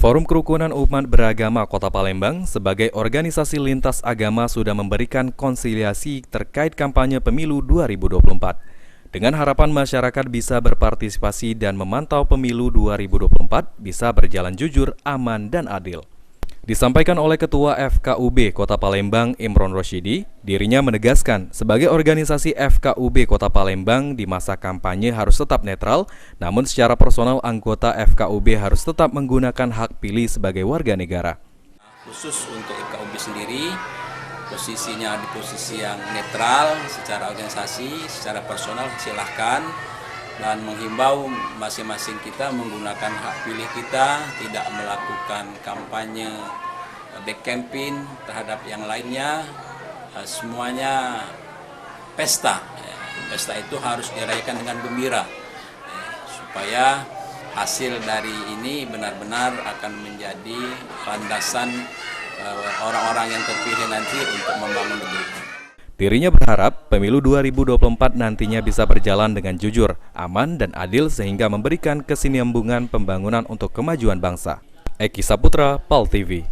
Forum Kerukunan Umat Beragama Kota Palembang sebagai organisasi lintas agama sudah memberikan konsiliasi terkait kampanye pemilu 2024. Dengan harapan masyarakat bisa berpartisipasi dan memantau pemilu 2024 bisa berjalan jujur, aman, dan adil. Disampaikan oleh Ketua FKUB Kota Palembang Imron Rosyidi, dirinya menegaskan sebagai organisasi FKUB Kota Palembang di masa kampanye harus tetap netral, namun secara personal anggota FKUB harus tetap menggunakan hak pilih sebagai warga negara. Khusus untuk FKUB sendiri, posisinya di posisi yang netral secara organisasi, secara personal silahkan, dan menghimbau masing-masing kita menggunakan hak pilih kita, tidak melakukan kampanye back campaign terhadap yang lainnya. Semuanya pesta. Pesta itu harus dirayakan dengan gembira, supaya hasil dari ini benar-benar akan menjadi landasan orang-orang yang terpilih nanti untuk membangun negeri. Dirinya berharap pemilu 2024 nantinya bisa berjalan dengan jujur, aman, dan adil sehingga memberikan kesinambungan pembangunan untuk kemajuan bangsa. Eki Saputra, PAL TV.